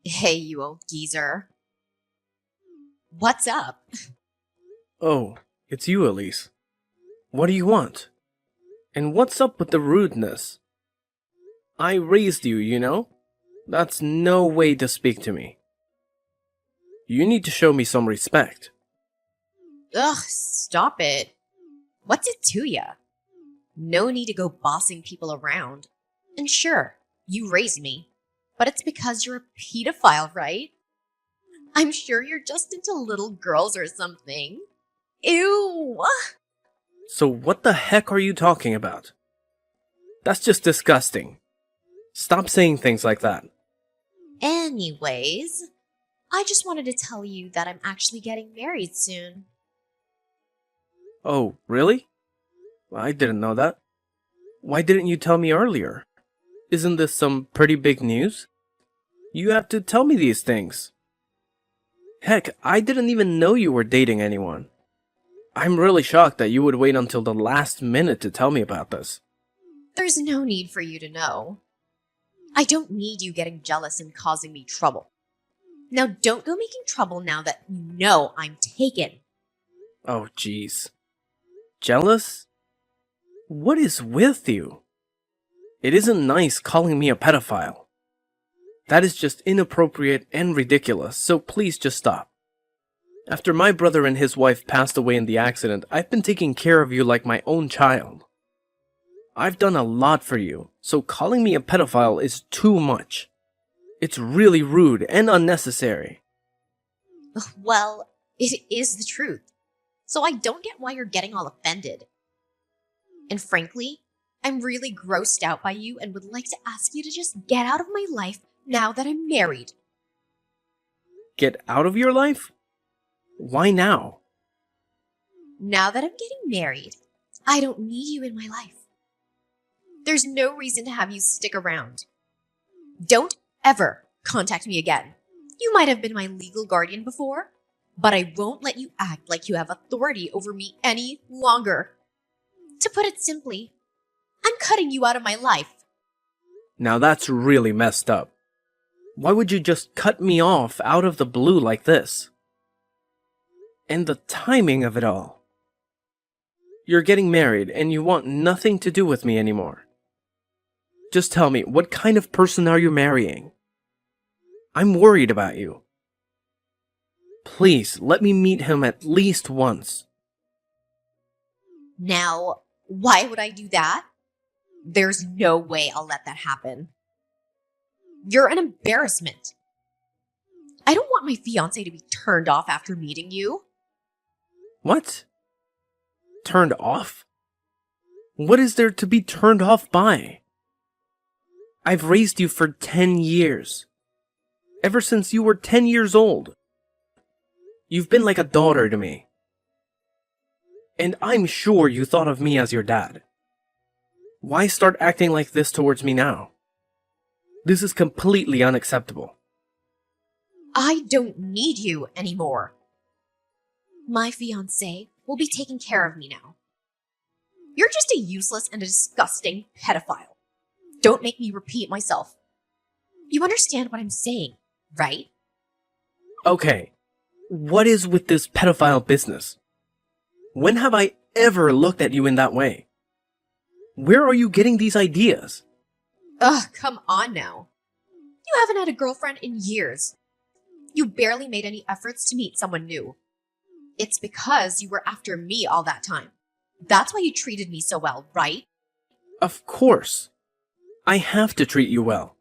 Hey, you old geezer. What's up? Oh, it's you, Elise. What do you want? And what's up with the rudeness? I raised you, you know? That's no way to speak to me. You need to show me some respect. Ugh, stop it. What's it to ya? No need to go bossing people around. And sure, you raised me, but it's because you're a pedophile, right? I'm sure you're just into little girls or something. Ew! So what the heck are you talking about? That's just disgusting. Stop saying things like that. Anyways, I just wanted to tell you that I'm actually getting married soon. Oh, really? I didn't know that. Why didn't you tell me earlier? Isn't this some pretty big news? You have to tell me these things. Heck, I didn't even know you were dating anyone. I'm really shocked that you would wait until the last minute to tell me about this. There's no need for you to know. I don't need you getting jealous and causing me trouble. Now don't go making trouble now that you know I'm taken. Oh, jeez. Jealous? What is with you? It isn't nice calling me a pedophile. That is just inappropriate and ridiculous, so please just stop. After my brother and his wife passed away in the accident, I've been taking care of you like my own child. I've done a lot for you, so calling me a pedophile is too much. It's really rude and unnecessary. Well, it is the truth. So I don't get why you're getting all offended. And frankly, I'm really grossed out by you and would like to ask you to just get out of my life now that I'm married. Get out of your life? Why now? Now that I'm getting married, I don't need you in my life. There's no reason to have you stick around. Don't ever contact me again. You might have been my legal guardian before, but I won't let you act like you have authority over me any longer. To put it simply, I'm cutting you out of my life. Now that's really messed up. Why would you just cut me off out of the blue like this? And the timing of it all. You're getting married and you want nothing to do with me anymore. Just tell me, what kind of person are you marrying? I'm worried about you. Please, let me meet him at least once. Now, why would I do that? There's no way I'll let that happen. You're an embarrassment. I don't want my fiancé to be turned off after meeting you. What? Turned off? What is there to be turned off by? I've raised you for 10 years. Ever since you were 10 years old. You've been like a daughter to me. And I'm sure you thought of me as your dad. Why start acting like this towards me now? This is completely unacceptable. I don't need you anymore. My fiancé will be taking care of me now. You're just a useless and a disgusting pedophile. Don't make me repeat myself. You understand what I'm saying, right? Okay, what is with this pedophile business? When have I ever looked at you in that way? Where are you getting these ideas? Ugh, come on now. You haven't had a girlfriend in years. You barely made any efforts to meet someone new. It's because you were after me all that time. That's why you treated me so well, right? Of course. I have to treat you well.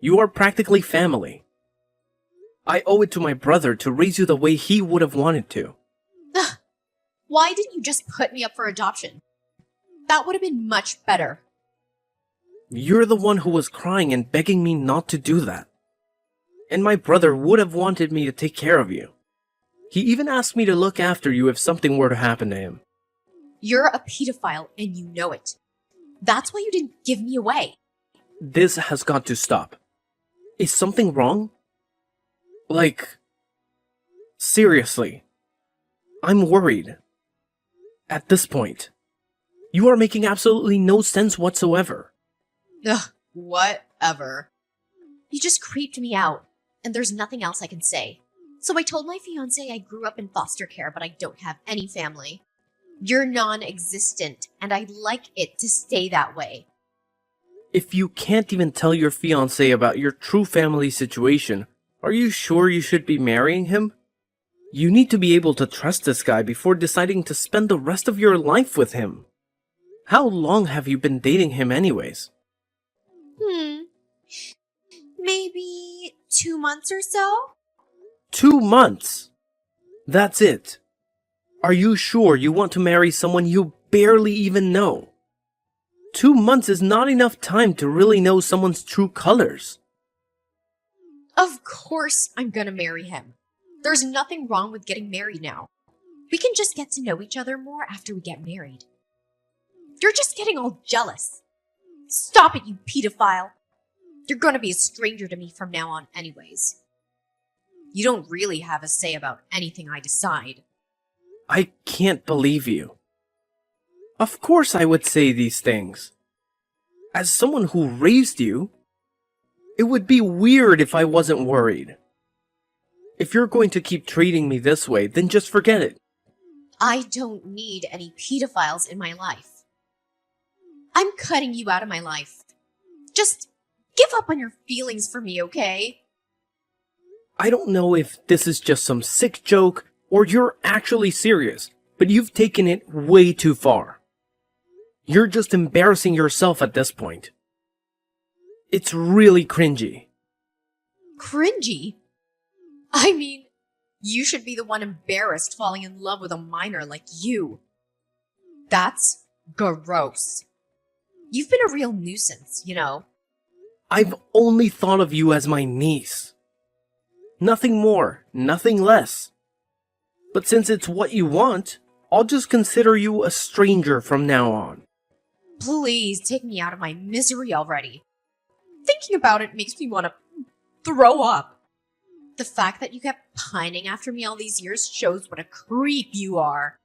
You are practically family. I owe it to my brother to raise you the way he would have wanted to. Ugh, why didn't you just put me up for adoption? That would have been much better. You're the one who was crying and begging me not to do that. And my brother would have wanted me to take care of you. He even asked me to look after you if something were to happen to him. You're a pedophile and you know it. That's why you didn't give me away. This has got to stop. Is something wrong? Like, seriously, I'm worried. At this point, you are making absolutely no sense whatsoever. Ugh, whatever. You just creeped me out. and there's nothing else I can say. So I told my fiancé I grew up in foster care, but I don't have any family. You're non-existent, and I'd like it to stay that way. If you can't even tell your fiancé about your true family situation, are you sure you should be marrying him? You need to be able to trust this guy before deciding to spend the rest of your life with him. How long have you been dating him anyways? Maybe 2 months or so? 2 months? That's it. Are you sure you want to marry someone you barely even know? 2 months is not enough time to really know someone's true colors. Of course I'm gonna marry him. There's nothing wrong with getting married now. We can just get to know each other more after we get married. You're just getting all jealous. Stop it, you pedophile. You're gonna be a stranger to me from now on anyways. You don't really have a say about anything I decide. I can't believe you. Of course I would say these things. As someone who raised you, it would be weird if I wasn't worried. If you're going to keep treating me this way, then just forget it. I don't need any pedophiles in my life. I'm cutting you out of my life. Just give up on your feelings for me, okay? I don't know if this is just some sick joke or you're actually serious, but you've taken it way too far. You're just embarrassing yourself at this point. It's really cringy. Cringy? I mean, you should be the one embarrassed falling in love with a minor like you. That's gross. You've been a real nuisance, you know. I've only thought of you as my niece. Nothing more, nothing less. But since it's what you want, I'll just consider you a stranger from now on. Please take me out of my misery already. Thinking about it makes me want to throw up. The fact that you kept pining after me all these years shows what a creep you are.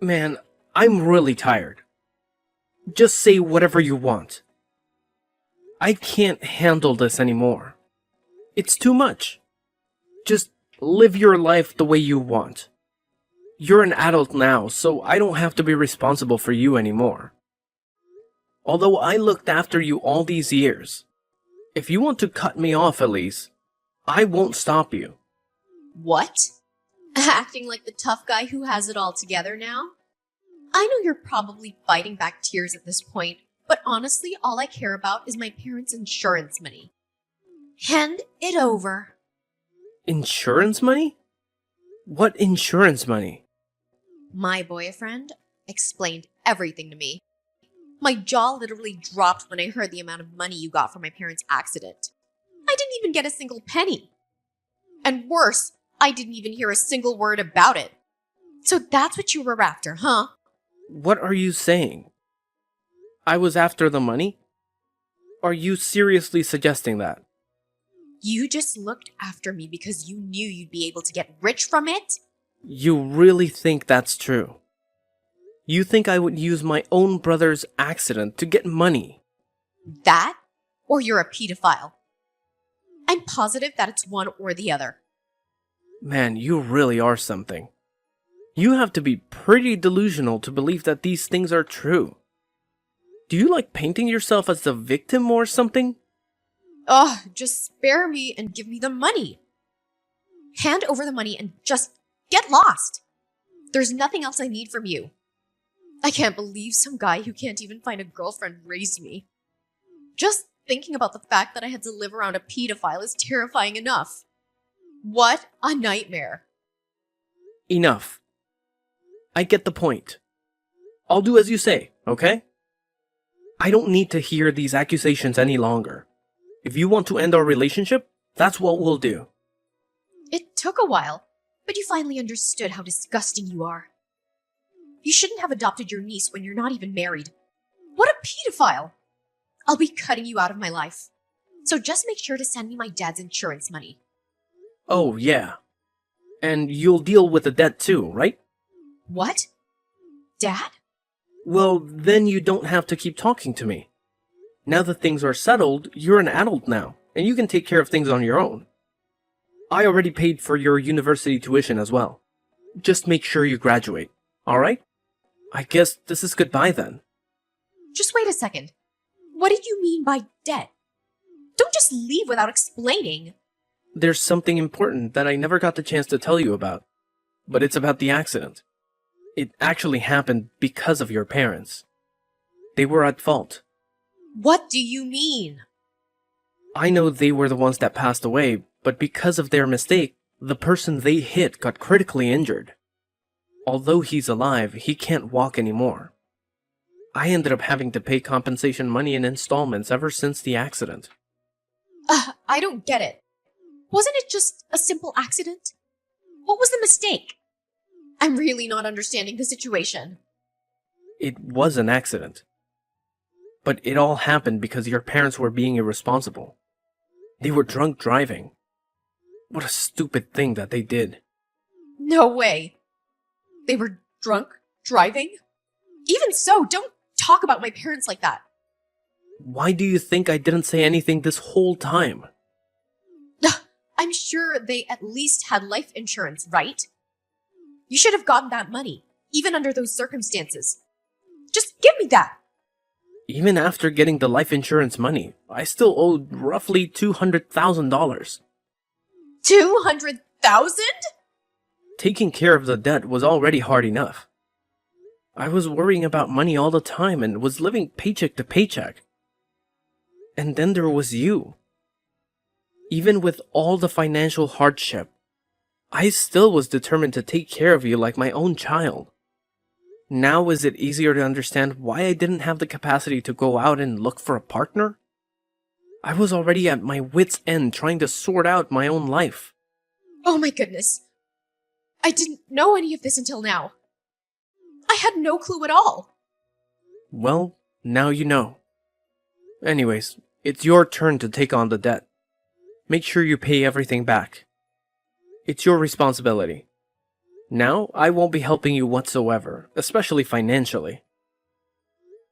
Man, I'm really tired. Just say whatever you want. I can't handle this anymore. It's too much. Just live your life the way you want. You're an adult now, so I don't have to be responsible for you anymore. Although I looked after you all these years, if you want to cut me off, Elise, I won't stop you. What? Acting like the tough guy who has it all together now? I know you're probably fighting back tears at this point, but honestly, all I care about is my parents' insurance money. Hand it over. Insurance money? What insurance money? My boyfriend explained everything to me. My jaw literally dropped when I heard the amount of money you got from my parents' accident. I didn't even get a single penny. And worse, I didn't even hear a single word about it. So that's what you were after, huh? What are you saying? I was after the money? Are you seriously suggesting that? You just looked after me because you knew you'd be able to get rich from it? You really think that's true? You think I would use my own brother's accident to get money? That? Or you're a pedophile? I'm positive that it's one or the other. Man, you really are something. You have to be pretty delusional to believe that these things are true. Do you like painting yourself as the victim or something? Ugh, just spare me and give me the money. Hand over the money and just get lost. There's nothing else I need from you. I can't believe some guy who can't even find a girlfriend raised me. Just thinking about the fact that I had to live around a pedophile is terrifying enough. What a nightmare. Enough. I get the point. I'll do as you say, okay? I don't need to hear these accusations any longer. If you want to end our relationship, that's what we'll do. It took a while, but you finally understood how disgusting you are. You shouldn't have adopted your niece when you're not even married. What a pedophile! I'll be cutting you out of my life. So just make sure to send me my dad's insurance money. Oh, yeah. And you'll deal with the debt too, right? What? Dad? Well, then you don't have to keep talking to me. Now that things are settled, you're an adult now, and you can take care of things on your own. I already paid for your university tuition as well. Just make sure you graduate, alright? I guess this is goodbye then. Just wait a second. What did you mean by debt? Don't just leave without explaining. There's something important that I never got the chance to tell you about, but it's about the accident. It actually happened because of your parents. They were at fault. What do you mean? I know they were the ones that passed away, but because of their mistake, the person they hit got critically injured. Although he's alive, he can't walk anymore. I ended up having to pay compensation money in installments ever since the accident. I don't get it. Wasn't it just a simple accident? What was the mistake? I'm really not understanding the situation. It was an accident. But it all happened because your parents were being irresponsible. They were drunk driving. What a stupid thing that they did. No way. They were drunk driving? Even so, don't talk about my parents like that. Why do you think I didn't say anything this whole time? I'm sure they at least had life insurance, right? You should have gotten that money, even under those circumstances. Just give me that. Even after getting the life insurance money, I still owed roughly $200,000. 200,000? Taking care of the debt was already hard enough. I was worrying about money all the time and was living paycheck to paycheck. And then there was you. Even with all the financial hardship, I still was determined to take care of you like my own child. Now is it easier to understand why I didn't have the capacity to go out and look for a partner? I was already at my wit's end trying to sort out my own life. Oh my goodness. I didn't know any of this until now. I had no clue at all. Well, now you know. Anyways, it's your turn to take on the debt. Make sure you pay everything back. It's your responsibility. Now, I won't be helping you whatsoever, especially financially.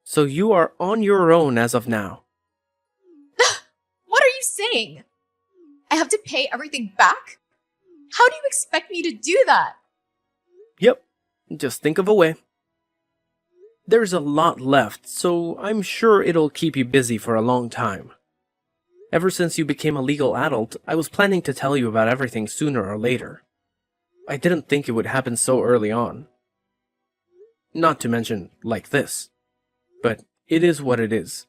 So you are on your own as of now. What are you saying? I have to pay everything back? How do you expect me to do that? Yep, just think of a way. There's a lot left, so I'm sure it'll keep you busy for a long time. Ever since you became a legal adult, I was planning to tell you about everything sooner or later. I didn't think it would happen so early on. Not to mention, like this. But it is what it is.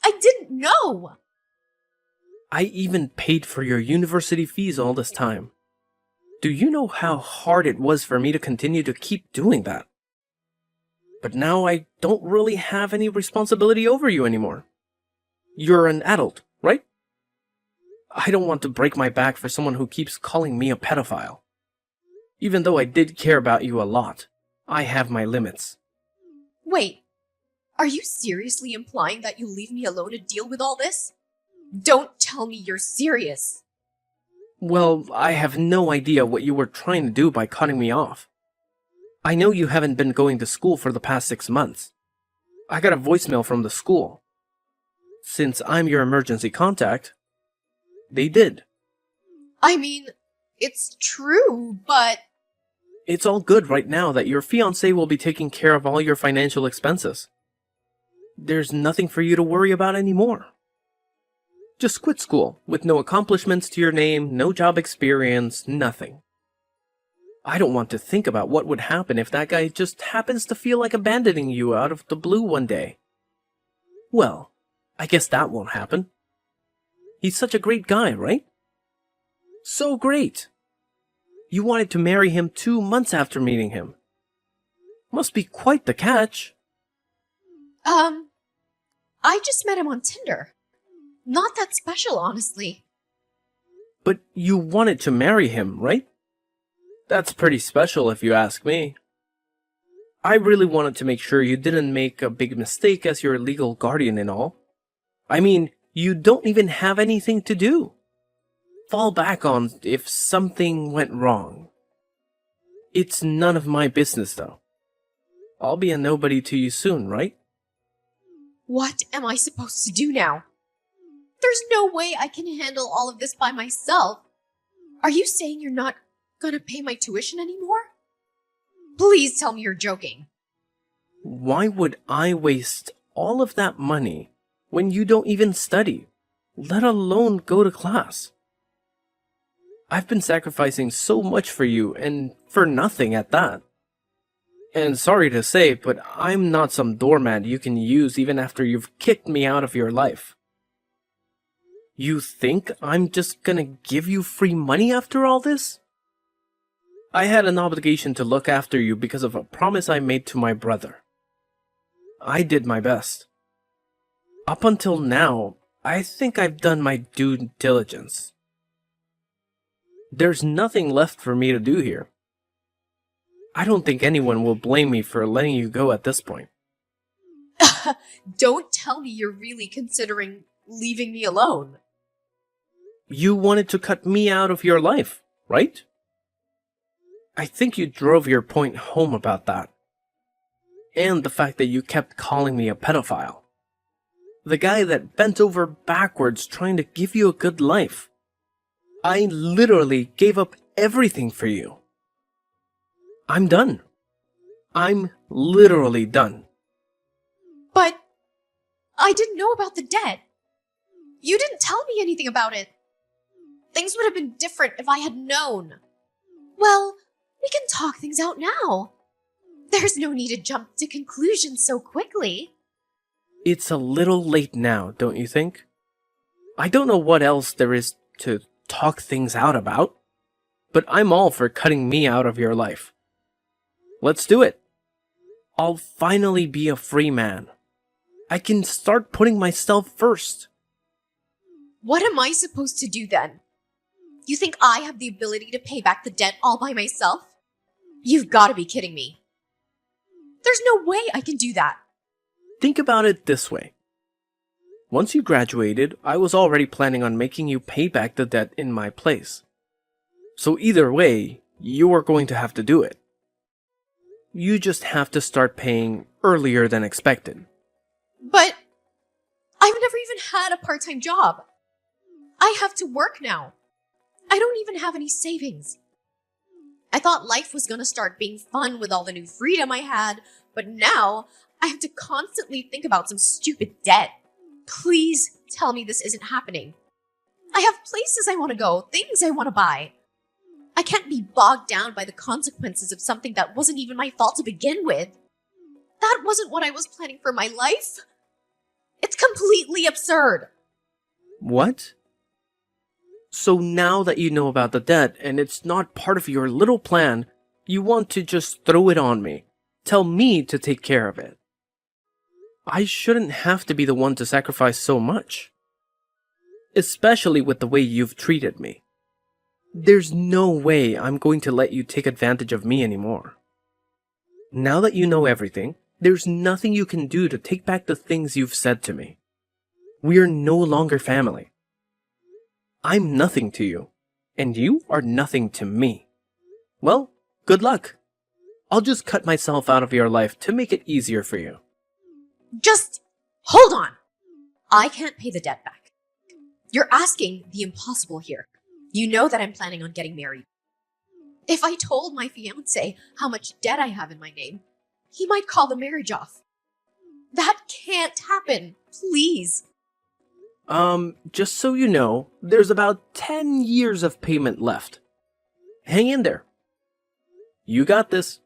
I didn't know. I even paid for your university fees all this time. Do you know how hard it was for me to continue to keep doing that? But now I don't really have any responsibility over you anymore. You're an adult, right? I don't want to break my back for someone who keeps calling me a pedophile. Even though I did care about you a lot, I have my limits. Wait, are you seriously implying that you leave me alone to deal with all this? Don't tell me you're serious. Well, I have no idea what you were trying to do by cutting me off. I know you haven't been going to school for the past 6 months. I got a voicemail from the school. Since I'm your emergency contact, they did. I mean, it's true, but... It's all good right now that your fiancé will be taking care of all your financial expenses. There's nothing for you to worry about anymore. Just quit school, with no accomplishments to your name, no job experience, nothing. I don't want to think about what would happen if that guy just happens to feel like abandoning you out of the blue one day. Well, I guess that won't happen. He's such a great guy, right? So great! You wanted to marry him 2 months after meeting him. Must be quite the catch. I just met him on Tinder. Not that special, honestly. But you wanted to marry him, right? That's pretty special if you ask me. I really wanted to make sure you didn't make a big mistake as your legal guardian and all. I mean, you don't even have anything to do. Fall back on if something went wrong. It's none of my business, though. I'll be a nobody to you soon, right? What am I supposed to do now? There's no way I can handle all of this by myself. Are you saying you're not gonna pay my tuition anymore? Please tell me you're joking. Why would I waste all of that money when you don't even study, let alone go to class? I've been sacrificing so much for you, and for nothing at that. And sorry to say, but I'm not some doormat you can use even after you've kicked me out of your life. You think I'm just gonna give you free money after all this? I had an obligation to look after you because of a promise I made to my brother. I did my best. Up until now, I think I've done my due diligence. There's nothing left for me to do here. I don't think anyone will blame me for letting you go at this point. Don't tell me you're really considering leaving me alone. You wanted to cut me out of your life, right? I think you drove your point home about that. And the fact that you kept calling me a pedophile. The guy that bent over backwards trying to give you a good life. I literally gave up everything for you. I'm done. I'm literally done. But I didn't know about the debt. You didn't tell me anything about it. Things would have been different if I had known. Well, we can talk things out now. There's no need to jump to conclusions so quickly. It's a little late now, don't you think? I don't know what else there is to talk things out about, but I'm all for cutting me out of your life. Let's do it. I'll finally be a free man. I can start putting myself first. What am I supposed to do then? You think I have the ability to pay back the debt all by myself? You've got to be kidding me. There's no way I can do that. Think about it this way. Once you graduated, I was already planning on making you pay back the debt in my place. So either way, you are going to have to do it. You just have to start paying earlier than expected. But I've never even had a part-time job. I have to work now. I don't even have any savings. I thought life was gonna start being fun with all the new freedom I had, but now I have to constantly think about some stupid debt. Please tell me this isn't happening. I have places I want to go, things I want to buy. I can't be bogged down by the consequences of something that wasn't even my fault to begin with. That wasn't what I was planning for my life. It's completely absurd. What? So now that you know about the debt and it's not part of your little plan, you want to just throw it on me. Tell me to take care of it. I shouldn't have to be the one to sacrifice so much. Especially with the way you've treated me. There's no way I'm going to let you take advantage of me anymore. Now that you know everything, there's nothing you can do to take back the things you've said to me. We're no longer family. I'm nothing to you, and you are nothing to me. Well, good luck. I'll just cut myself out of your life to make it easier for you. Just hold on. I can't pay the debt back. You're asking the impossible here. You know that I'm planning on getting married. If I told my fiancé how much debt I have in my name, he might call the marriage off. That can't happen. Please. Just so you know, there's about 10 years of payment left. Hang in there. You got this.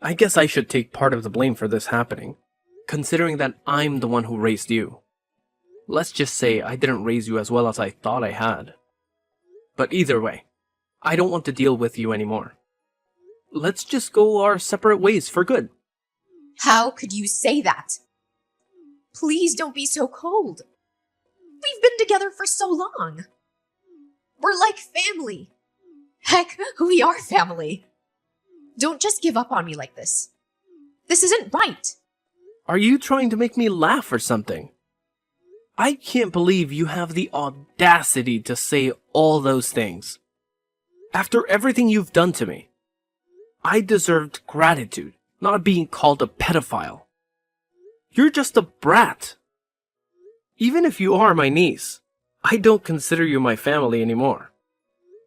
I guess I should take part of the blame for this happening, considering that I'm the one who raised you. Let's just say I didn't raise you as well as I thought I had. But either way, I don't want to deal with you anymore. Let's just go our separate ways for good. How could you say that? Please don't be so cold. We've been together for so long. We're like family. Heck, we are family. Don't just give up on me like this. This isn't right. Are you trying to make me laugh or something? I can't believe you have the audacity to say all those things. After everything you've done to me, I deserved gratitude, not being called a pedophile. You're just a brat. Even if you are my niece, I don't consider you my family anymore.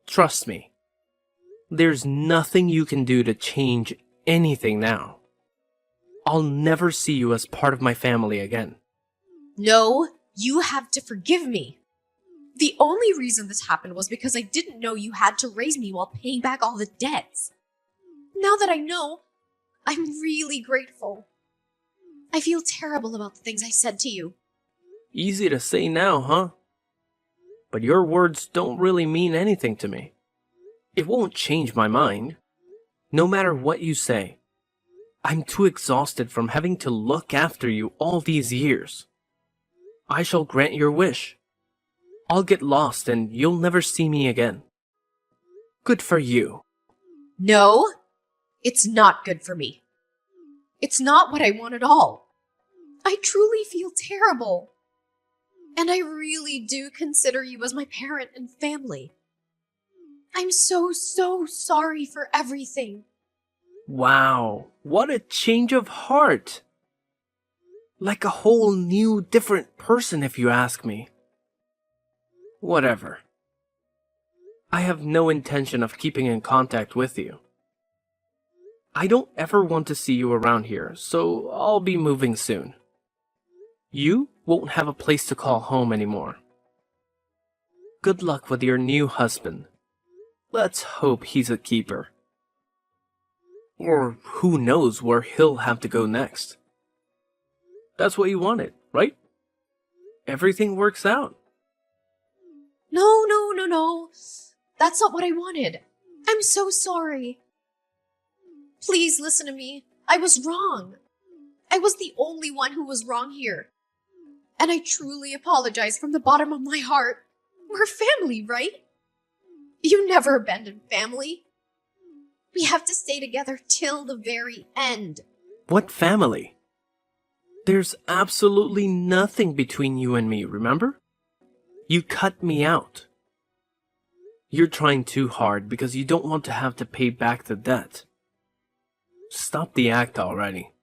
Trust me. There's nothing you can do to change anything now. I'll never see you as part of my family again. No, you have to forgive me. The only reason this happened was because I didn't know you had to raise me while paying back all the debts. Now that I know, I'm really grateful. I feel terrible about the things I said to you. Easy to say now, huh? But your words don't really mean anything to me. It won't change my mind. No matter what you say. I'm too exhausted from having to look after you all these years. I shall grant your wish. I'll get lost and you'll never see me again. Good for you. No, it's not good for me. It's not what I want at all. I truly feel terrible. And I really do consider you as my parent and family. I'm so sorry for everything. Wow, what a change of heart. Like a whole new, different person if you ask me. Whatever. I have no intention of keeping in contact with you. I don't ever want to see you around here, so I'll be moving soon. You won't have a place to call home anymore. Good luck with your new husband. Let's hope he's a keeper. Or who knows where he'll have to go next. That's what you wanted, right? Everything works out. No. That's not what I wanted. I'm so sorry. Please listen to me. I was wrong. I was the only one who was wrong here. And I truly apologize from the bottom of my heart. We're family, right? You never abandoned family. We have to stay together till the very end. What family? There's absolutely nothing between you and me, remember? You cut me out. You're trying too hard because you don't want to have to pay back the debt. Stop the act already.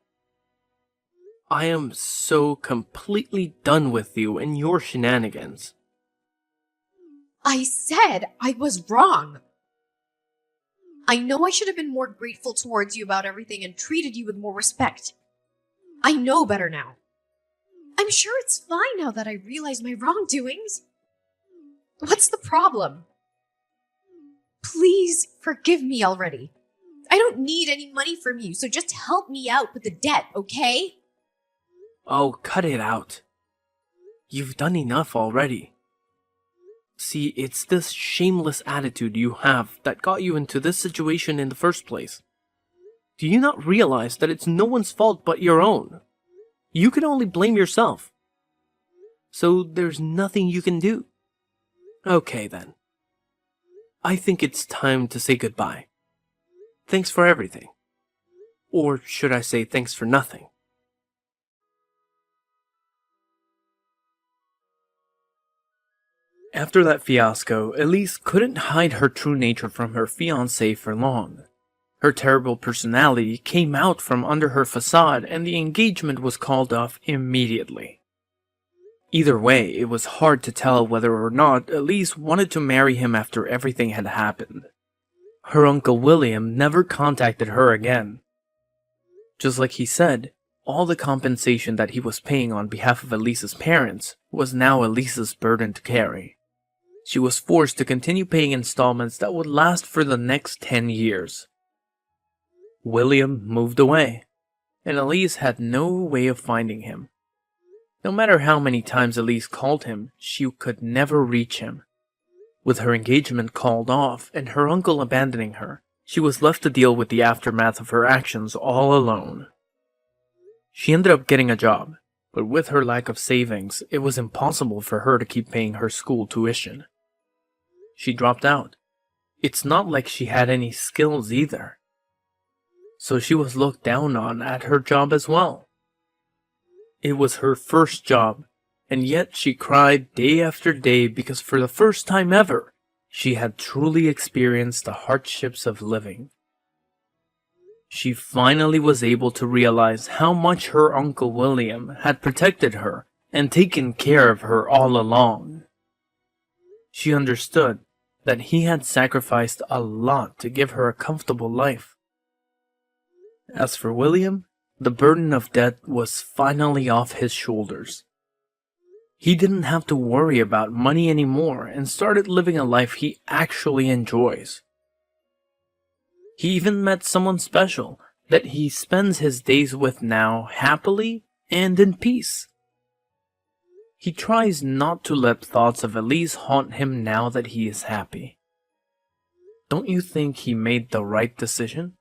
I am so completely done with you and your shenanigans. I said I was wrong. I know I should have been more grateful towards you about everything and treated you with more respect. I know better now. I'm sure it's fine now that I realize my wrongdoings. What's the problem? Please forgive me already. I don't need any money from you, so just help me out with the debt, okay? Oh, cut it out. You've done enough already. See, it's this shameless attitude you have that got you into this situation in the first place. Do you not realize that it's no one's fault but your own? You can only blame yourself. So there's nothing you can do. Okay then. I think it's time to say goodbye. Thanks for everything. Or should I say thanks for nothing? After that fiasco, Elise couldn't hide her true nature from her fiancé for long. Her terrible personality came out from under her facade and the engagement was called off immediately. Either way, it was hard to tell whether or not Elise wanted to marry him after everything had happened. Her Uncle William never contacted her again. Just like he said, all the compensation that he was paying on behalf of Elise's parents was now Elise's burden to carry. She was forced to continue paying installments that would last for the next 10 years. William moved away, and Elise had no way of finding him. No matter how many times Elise called him, she could never reach him. With her engagement called off and her uncle abandoning her, she was left to deal with the aftermath of her actions all alone. She ended up getting a job, but with her lack of savings, it was impossible for her to keep paying her school tuition. She dropped out. It's not like she had any skills either. So she was looked down on at her job as well. It was her first job, and yet she cried day after day because for the first time ever, she had truly experienced the hardships of living. She finally was able to realize how much her Uncle William had protected her and taken care of her all along. She understood that he had sacrificed a lot to give her a comfortable life. As for William, the burden of debt was finally off his shoulders. He didn't have to worry about money anymore and started living a life he actually enjoys. He even met someone special that he spends his days with now happily and in peace. He tries not to let thoughts of Elise haunt him now that he is happy. Don't you think he made the right decision?